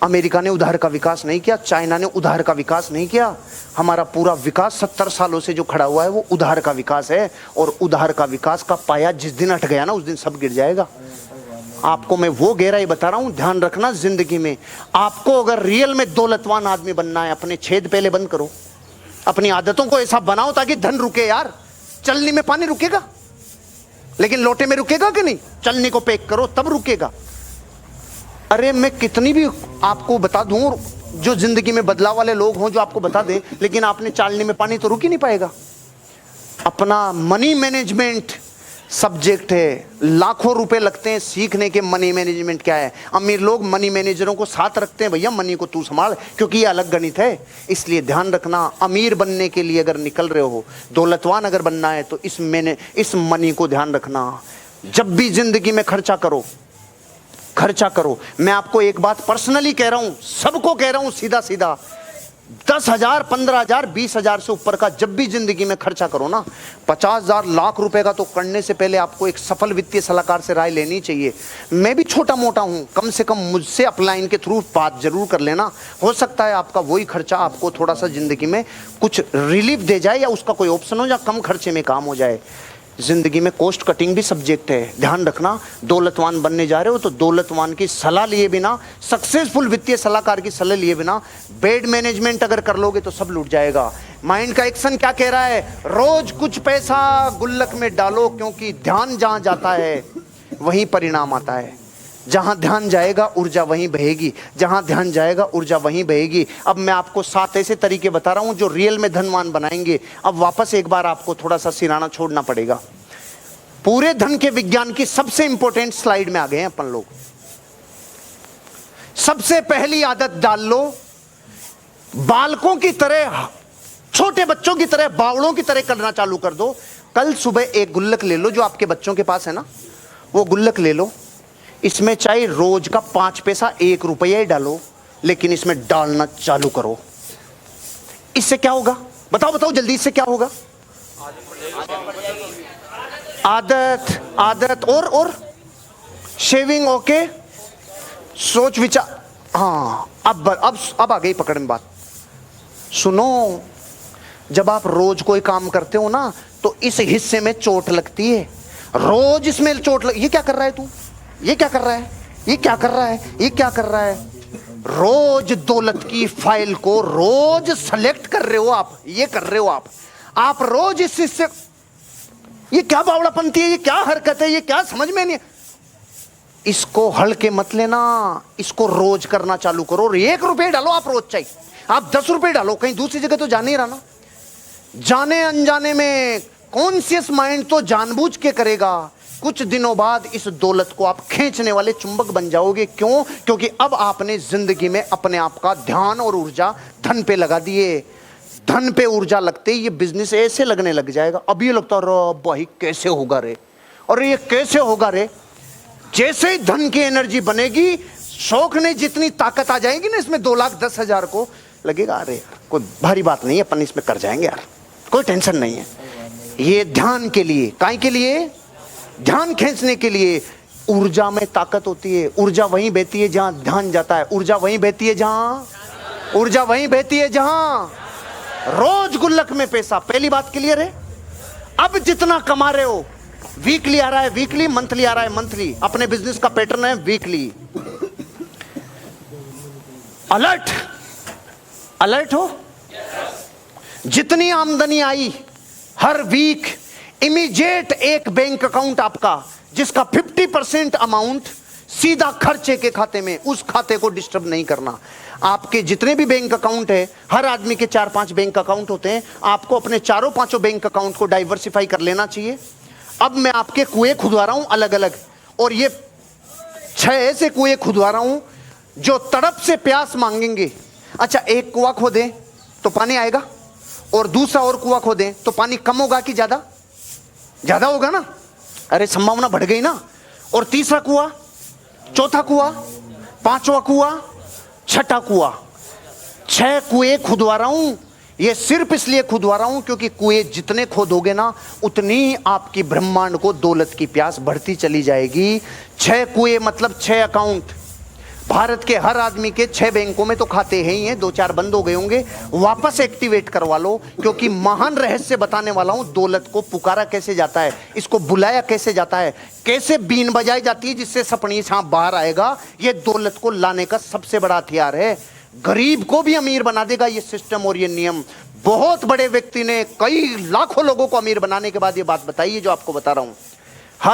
America ने उधार का विकास नहीं किया, चाइना ने उधार का विकास नहीं किया। हमारा पूरा विकास 70 सालों से जो खड़ा हुआ है वो उधार का विकास है। और उधार का विकास का पाया जिस दिन हट गया ना उस दिन सब गिर जाएगा। आपको मैं वो गहराई बता रहा हूं, ध्यान रखना। जिंदगी में आपको अगर रियल में दौलतवान आदमी बनना है, अपने छेद पहले बंद करो, अपनी आदतों को ऐसा बनाओ ताकि धन रुके। यार चलनी में पानी रुकेगा लेकिन लोटे में रुकेगा कि नहीं? चलनी को पैक करो तब रुकेगा। अरे मैं कितनी भी आपको बता दूं, जो जिंदगी में बदलाव वाले लोग हों जो आपको बता दें, लेकिन आपने चालनी में पानी तो रुक ही नहीं पाएगा। अपना मनी मैनेजमेंट सब्जेक्ट है, लाखों रुपए लगते हैं सीखने के मनी मैनेजमेंट क्या है। अमीर लोग मनी मैनेजरों को साथ रखते हैं, भैया मनी को तू संभाल, क्योंकि ये अलग गणित है। इसलिए ध्यान रखना, अमीर बनने के लिए अगर निकल रहे हो, दौलतवान अगर बनना है तो इस मनी को ध्यान रखना। जब भी जिंदगी में खर्चा करो, खर्चा करो। मैं आपको एक बात पर्सनली कह रहा हूं, सबको कह रहा हूं सीधा सीधा, 10,000, 15,000, 20,000 से ऊपर का जब भी जिंदगी में खर्चा करो ना, 50,000, लाख रुपए का तो करने से पहले आपको एक सफल वित्तीय सलाहकार से राय लेनी चाहिए। मैं भी छोटा मोटा हूं, कम से कम मुझसे अपलाइन के थ्रू बात जरूर कर लेना। हो सकता है आपका वही खर्चा आपको थोड़ा सा जिंदगी में कुछ रिलीफ दे जाए, या उसका कोई ऑप्शन हो, या कम खर्चे में काम हो जाए। जिंदगी में कॉस्ट कटिंग भी सब्जेक्ट है, ध्यान रखना। दौलतवान बनने जा रहे हो तो दौलतवान की सलाह लिए बिना, सक्सेसफुल वित्तीय सलाहकार की सलाह लिए बिना बेड मैनेजमेंट अगर कर लोगे तो सब लूट जाएगा। माइंड का एक्शन क्या कह रहा है? रोज कुछ पैसा गुल्लक में डालो, क्योंकि ध्यान जहां जाता है वहीं परिणाम आता है। जहां ध्यान जाएगा ऊर्जा वहीं बहेगी, जहां ध्यान जाएगा ऊर्जा वहीं बहेगी। अब मैं आपको 7 ऐसे तरीके बता रहा हूं जो रियल में धनवान बनाएंगे। अब वापस एक बार आपको थोड़ा सा सिराना छोड़ना पड़ेगा। पूरे धन के विज्ञान की सबसे इंपॉर्टेंट स्लाइड में आ गए हैं अपन लोग। सबसे पहली आदत डाल लो, बालकों की तरह, छोटे बच्चों की तरह, बावड़ों की तरह करना चालू कर दो। कल सुबह एक गुल्लक ले लो जो आपके बच्चों के पास है ना, वो गुल्लक ले लो। इसमें चाहे रोज का 5 पैसा, 1 रुपया ही डालो, लेकिन इसमें डालना चालू करो। इससे क्या होगा? बताओ बताओ जल्दी, इससे क्या होगा? आदत, आदत और शेविंग। ओके, सोच विचार। हाँ, अब आ गई पकड़ में बात। सुनो, जब आप रोज कोई काम करते हो ना तो इस हिस्से में चोट लगती है। रोज इसमें चोट लग, ये क्या कर रहा है तू, ये क्या कर रहा है, ये क्या कर रहा है, ये क्या कर रहा है? रोज दौलत की फाइल को रोज सेलेक्ट कर रहे हो आप, ये कर रहे हो आप रोज इस हिस्से। ये क्या बावड़ापंती है, ये क्या हरकत है, ये क्या समझ में नहीं। इसको हल्के मत लेना, इसको रोज करना चालू करो। 1 रुपये डालो आप रोज, चाहिए आप 10 रुपये डालो, कहीं दूसरी जगह तो जाने ही रहा ना। जाने अनजाने में कॉन्शियस माइंड तो जानबूझ के करेगा। कुछ दिनों बाद इस दौलत को आप खींचने वाले चुंबक बन जाओगे। क्यों? क्योंकि अब आपने जिंदगी में अपने आप का ध्यान और ऊर्जा धन पे लगा दिए। धन पे ऊर्जा लगते ही ये बिजनेस ऐसे लगने लग जाएगा। अब ये लगता है भाई कैसे होगा रे, और ये कैसे होगा रे। जैसे ही धन की एनर्जी बनेगी, शौक ने जितनी ताकत आ जाएगी ना इसमें, 2,10,000 को लगेगा अरे यार कोई भारी बात नहीं है, अपन इसमें कर जाएंगे यार, कोई टेंशन नहीं है। ये ध्यान के लिए, काय के लिए? ध्यान खींचने के लिए। ऊर्जा में ताकत होती है, ऊर्जा वहीं बहती है जहां ध्यान जाता है, ऊर्जा वहीं बहती है जहां, ऊर्जा वहीं बहती है जहां रोज गुल्लक में पैसा। पहली बात क्लियर है? अब जितना कमा रहे हो, वीकली आ रहा है वीकली, मंथली आ रहा है मंथली। अपने बिजनेस का पैटर्न है वीकली। अलर्ट, अलर्ट हो। जितनी आमदनी आई हर वीक, इमीडिएट एक बैंक अकाउंट आपका जिसका 50% अमाउंट सीधा खर्चे के खाते में, उस खाते को डिस्टर्ब नहीं करना। आपके जितने भी बैंक अकाउंट है, हर आदमी के 4-5 बैंक अकाउंट होते हैं, आपको अपने 4-5 बैंक अकाउंट को डाइवर्सिफाई कर लेना चाहिए। अब मैं आपके कुएं खुदवा रहा हूं अलग अलग, और ये 6 ऐसे कुएं खुदवा रहा हूं जो तड़प से प्यास मांगेंगे। अच्छा, एक कुआं खोदें तो पानी आएगा, और दूसरा और कुआं खोदें तो पानी कम होगा कि ज्यादा? ज्यादा होगा ना, अरे संभावना बढ़ गई ना। और तीसरा कुआं, चौथा कुआं, पांचवा कुआं, छठा कुआं। 6 कुएं खुदवा रहा हूं। ये सिर्फ इसलिए खुदवा रहा हूं क्योंकि कुएं जितने खोदोगे ना, उतनी आपकी ब्रह्मांड को दौलत की प्यास बढ़ती चली जाएगी। 6 कुएं मतलब 6 अकाउंट। भारत के हर आदमी के 6 बैंकों में तो खाते हैं ही हैं, 2-4 बंद हो गए होंगे, वापस एक्टिवेट करवा लो। क्योंकि महान रहस्य बताने वाला हूं, दौलत को पुकारा कैसे जाता है, इसको बुलाया कैसे जाता है, कैसे बीन बजाई जाती है जिससे सपनी सांप बाहर आएगा। ये दौलत को लाने का सबसे बड़ा हथियार है। गरीब को भी अमीर बना देगा ये सिस्टम और ये नियम। बहुत बड़े व्यक्ति ने कई लाखों लोगों को अमीर बनाने के बाद ये बात बताई है जो आपको बता रहा हूं।